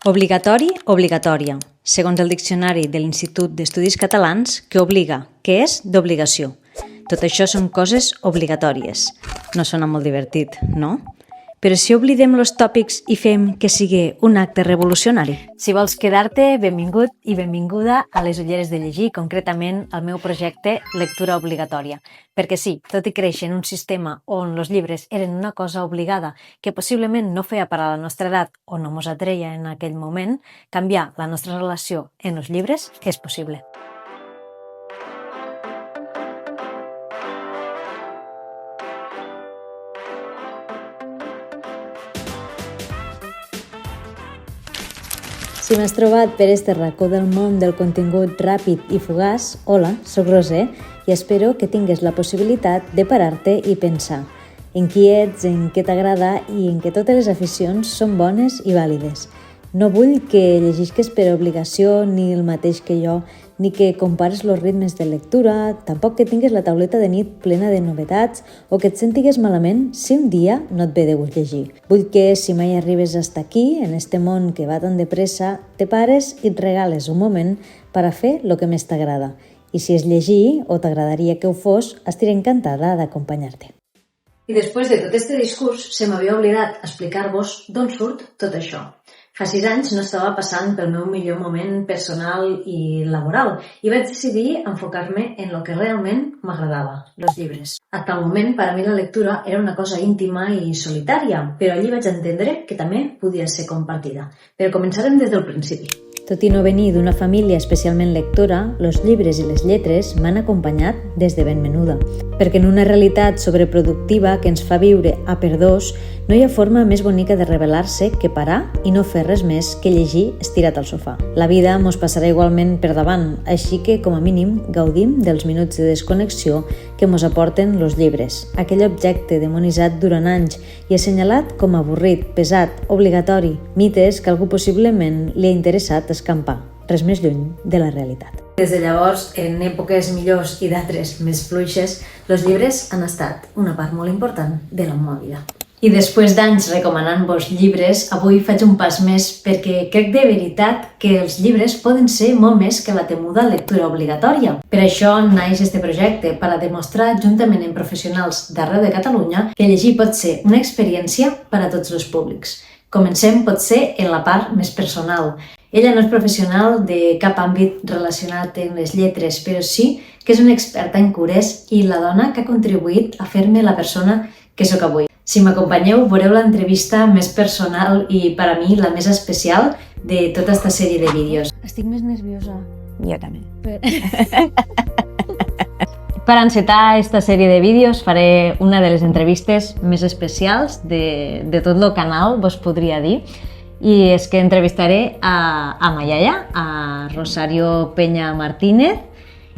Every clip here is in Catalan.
Obligatori, obligatòria. Segons el diccionari de l'Institut d'Estudis Catalans, que obliga, que és d'obligació. Tot això són coses obligatòries. No sona molt divertit, no? Però si oblidem els tòpics i fem que sigui un acte revolucionari. Si vols quedar-te, benvingut i benvinguda a les ulleres de llegir, concretament al meu projecte Lectura Obligatòria. Perquè sí, tot i créixer en un sistema on els llibres eren una cosa obligada que possiblement no feia per a la nostra edat o no mos atreia en aquell moment, canviar la nostra relació en els llibres és possible. Si m'has trobat per este racó del món del contingut ràpid i fugaç, hola, soc Roser i espero que tingues la possibilitat de parar-te i pensar en qui ets, en què t'agrada i en què totes les aficions són bones i vàlides. No vull que llegisques per obligació ni el mateix que jo, ni que compares els ritmes de lectura, tampoc que tingues la tauleta de nit plena de novetats o que et sentigues malament si un dia no et ve de gust llegir. Vull que, si mai arribes hasta aquí, en este món que va tan de pressa, te pares i et regales un moment per a fer el que més t'agrada. I si és llegir, o t'agradaria que ho fos, estiré encantada d'acompanyar-te. I després de tot este discurs, se m'havia oblidat explicar-vos d'on surt tot això. Fa 6 anys no estava passant pel meu millor moment personal i laboral i vaig decidir enfocar-me en el que realment m'agradava, els llibres. A tal moment, per a mi la lectura era una cosa íntima i solitària, però allí vaig entendre que també podia ser compartida. Però començarem des del principi. Tot i no venir d'una família especialment lectora, els llibres i les lletres m'han acompanyat des de ben menuda. Perquè en una realitat sobreproductiva que ens fa viure a per dos, no hi ha forma més bonica de rebel·lar-se que parar i no fer res més que llegir estirat al sofà. La vida mos passarà igualment per davant, així que, com a mínim, gaudim dels minuts de desconnexió que mos aporten els llibres, aquell objecte demonitzat durant anys i assenyalat com avorrit, pesat, obligatori, mites que algú possiblement li ha interessat escampar, res més lluny de la realitat. Des de llavors, en èpoques millors i d'altres més fluixes, els llibres han estat una part molt important de la meva vida. I després d'anys recomanant-vos llibres, avui faig un pas més perquè crec de veritat que els llibres poden ser molt més que la temuda lectura obligatòria. Per això naix este projecte, per a demostrar juntament amb professionals d'arreu de Catalunya que llegir pot ser una experiència per a tots els públics. Comencem potser en la part més personal. Ella no és professional de cap àmbit relacionat amb les lletres, però sí que és una experta en cures i la dona que ha contribuït a fer-me la persona que sóc avui. Si m'acompanyeu, veureu l'entrevista més personal i, per a mi, la més especial de tota aquesta sèrie de vídeos. Estic més nerviosa. Jo també. Per encetar aquesta sèrie de vídeos faré una de les entrevistes més especials de tot el canal, vos podria dir, i és que entrevistaré a ma iaia, a Rosario Peña Martínez,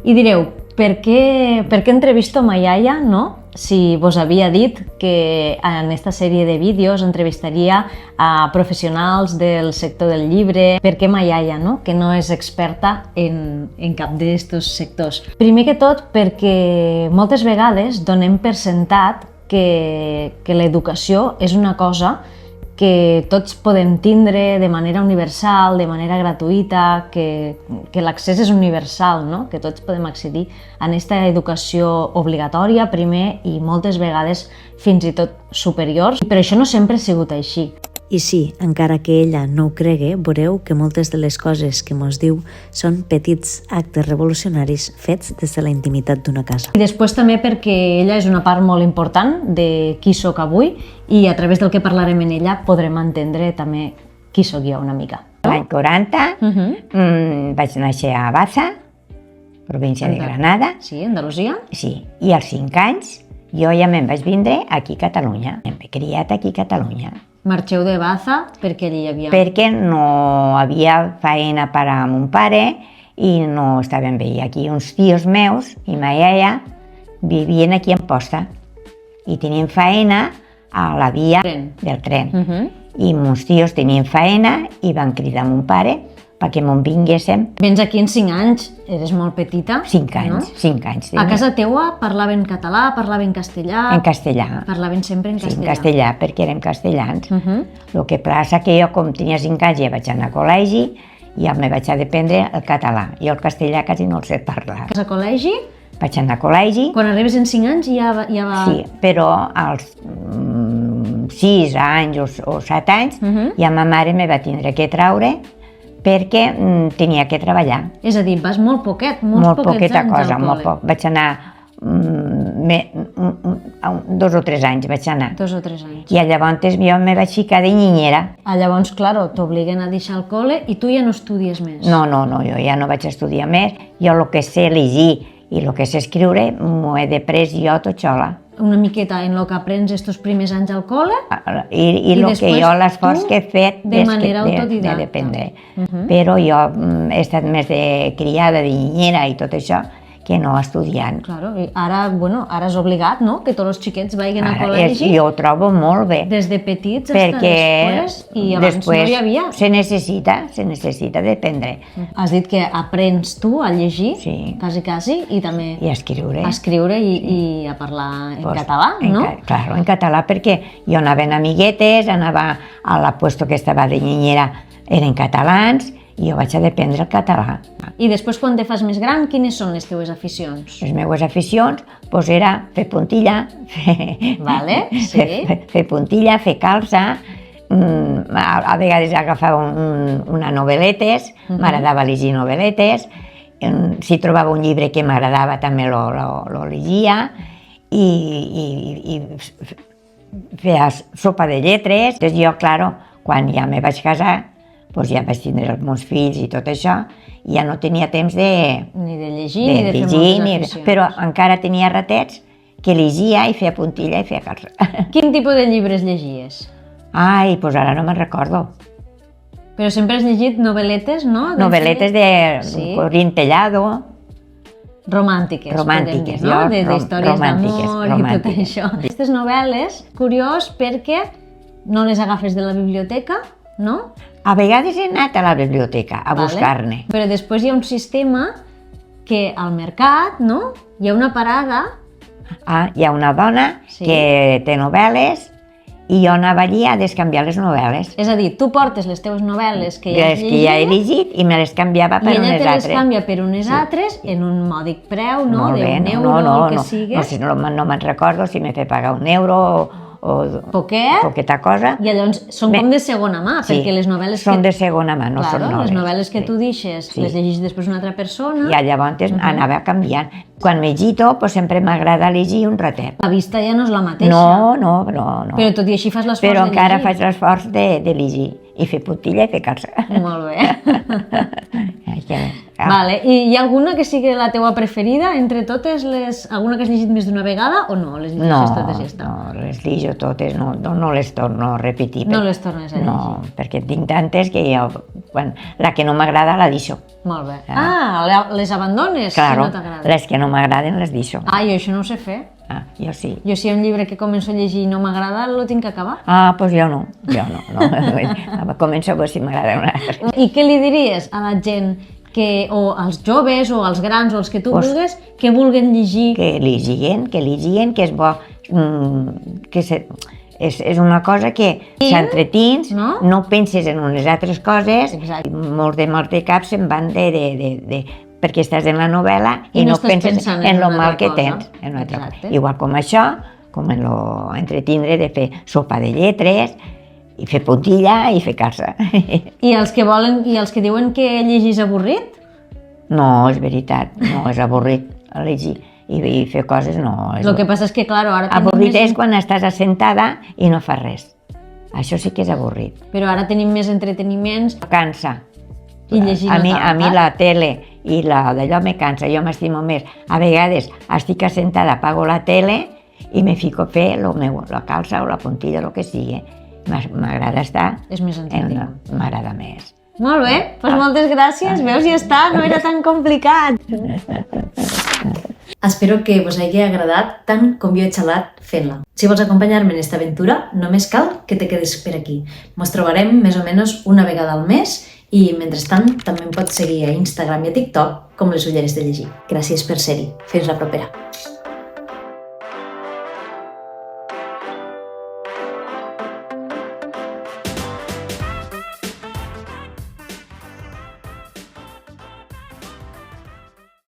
i direu, per què entrevisto a ma iaia, no? Si vos havia dit que en aquesta sèrie de vídeos entrevistaria a professionals del sector del llibre, per què ma iaia, no? Que no és experta en cap d'aquests sectors. Primer que tot perquè moltes vegades donem per sentat que l'educació és una cosa que tots podem tindre de manera universal, de manera gratuïta, que l'accés és universal, no? Que tots podem accedir a aquesta educació obligatòria primer i moltes vegades fins i tot superiors, però això no sempre ha sigut així. I sí, encara que ella no ho cregui, veureu que moltes de les coses que mos diu són petits actes revolucionaris fets des de la intimitat d'una casa. I després també perquè ella és una part molt important de qui sóc avui i a través del que parlarem en ella podrem entendre també qui sóc jo una mica. L'any 40 vaig néixer a Baza, província de Granada. Sí, Andalusia. Sí, i als 5 anys jo ja me'n vaig vindre aquí a Catalunya. Em he criat aquí a Catalunya. Marxeu de Baza perquè allí hi havia... Perquè no havia feina per a mon pare i no estaven bé. I aquí uns tios meus i ma iaia vivien aquí a Amposta i tenien feina a la via del tren. I mons tios tenien feina i van cridar a mon pare perquè m'on vinguéssim. Vens aquí en 5 anys, eres molt petita. 5 anys, no? 5 anys. A casa teua parlaven català, parlaven castellà? En castellà. Parlaven sempre en Sí, castellà. en castellà, perquè érem castellans. Mhm. El que passa que jo, com tenia 5 anys, ja vaig anar a col·legi, i ja me vaig aprendre el català. I el castellà quasi no el sé parlar. Vas a col·legi? Vaig anar a col·legi, Quan arribes en 5 anys ja va... sí, però als 6 anys o 7 anys ja ma mare me va tindre que traure perquè tenia que treballar. És a dir, vas molt poquet, molts poquets Poqueta anys cosa, al molt col·le. poc. Vaig anar 2 o 3 anys vaig anar. 2 o 3 anys. I llavors jo me vaig ficar de niñera. Llavors, claro, t'obliguen a deixar el col·le i tu ja no estudies més. No, jo ja no vaig estudiar més. Jo el que sé llegir i el que sé escriure m'ho he després jo tot sola. Una miqueta en el que aprens estos primers anys al col·le. I el que jo, l'esforç que he fet de manera autodidacta. de dependre. Però jo he estat més de criada, de niñera i tot això, que no estudiant. Claro, i ara, bueno, ara és obligat, no?, que tots els xiquets vagin a col·legi. Jo ho trobo molt bé. Des de petits fins Perquè després, i abans no hi havia. se necessita dependre. Has dit que aprens tu a llegir, Sí. quasi, i també I a escriure. a escriure i a parlar en català, no? Claro, en català, perquè jo anava en amiguetes, anava a la puesto que estava de niñera, eren catalans, i jo vaig aprendre el català. I després, quan te fas més gran, quines són les teues aficions? Les meves aficions doncs era fer puntilla, Vale, sí. fer puntilla, fer calça, a vegades agafava una novel·letes, m'agradava llegir novel·letes, si trobava un llibre que m'agradava també lo llegia, i feia sopa de lletres. Jo, claro, quan ja me vaig casar, doncs ja vaig tindre els meus fills i tot això, i ja no tenia temps Ni de llegir, ni de fer moltes aficions. però encara tenia ratets que llegia i feia puntilla i feia calça. Quin tipus de llibres llegies? Ai, doncs ara no me'n recordo. Però sempre has llegit novel·letes, no? Novel·letes de Sí. Corín Tellado. Romàntiques, podem dir, no? D'històries d'amor i tot això. Aquestes novel·les, curiós, perquè no les agafes de la biblioteca, no? A vegades he anat a la biblioteca a buscar-ne. Però després hi ha un sistema que al mercat, no? Hi ha una parada. Hi ha una dona que té novel·les i jo anava allí a descanviar les novel·les. És a dir, tu portes les teves novel·les que ja has Les que ja he llegit i me les canviava per unes altres. I ella te les canvia per unes altres en un mòdic preu, no? Molt bé, d'un euro, el que sigui. No me'n recordo si m'he fet pagar 1 euro o poqueta cosa. I llavors són com de segona mà, perquè les novel·les són de segona mà, no són noves. Les novel·les que tu deixes, les llegis després una altra persona. I llavors anava canviant. Quan m'egito, sempre m'agrada llegir un ratet. La vista ja no és la mateixa. No. Però tot i així fas l'esforç de llegir. Però encara faig l'esforç de llegir. I fer puntilla i fer calça. Molt bé. Vale. I hi ha alguna que sigui la teua preferida entre totes les... Alguna que has llegit més d'una vegada o no? Les llegeixes totes i ja està? No, les llegeixo totes, no les torno a repetir. No les tornes a llegir? No, perquè tinc tantes que jo, la que no m'agrada la deixo. Molt bé. Les abandones? Claro, si no t'agraden. les que no m'agraden les deixo. Jo això no ho sé fer. Jo sí. Jo si hi ha un llibre que començo a llegir i no m'agrada, lo tinc que acabar. Doncs jo no. Començo a veure si m'agrada una altra. I què li diries a la gent o als joves o als grans o als que tu vulguis, que vulguen llegir? Que llegien, que és bo, que és una cosa que s'entretins, no penses en unes altres coses, molts de cap se'n van perquè estàs en la novel·la i no penses en lo mal que tens. Igual com això, com en l'entretindre de fer sopa de lletres, i fer puntilla i fer calça. I els que diuen que llegir és avorrit? No, és veritat, no és avorrit llegir i fer coses, no. El que passa és que, clar, ara... Avorrit és quan estàs assentada i no fas res. Això sí que és avorrit. Però ara tenim més entreteniments. Cansa. I llegir no tant. A mi la tele i d'allò me cansa, jo m'estimo més. A vegades estic assentada, apago la tele i me fico a fer la calça o la puntilla, el que sigui. M'agrada estar... És més entretingut. M'agrada més. Molt bé, doncs moltes gràcies. Veus, ja està, no era tan complicat. Espero que vos hagi agradat tant com jo he xalat fent-la. Si vols acompanyar-me en esta aventura, només cal que te quedes per aquí. Mos trobarem més o menys una vegada al mes I, mentrestant, també em pots seguir a Instagram i a TikTok com Les Ulleres de Llegir. Gràcies per ser-hi. Fins la propera.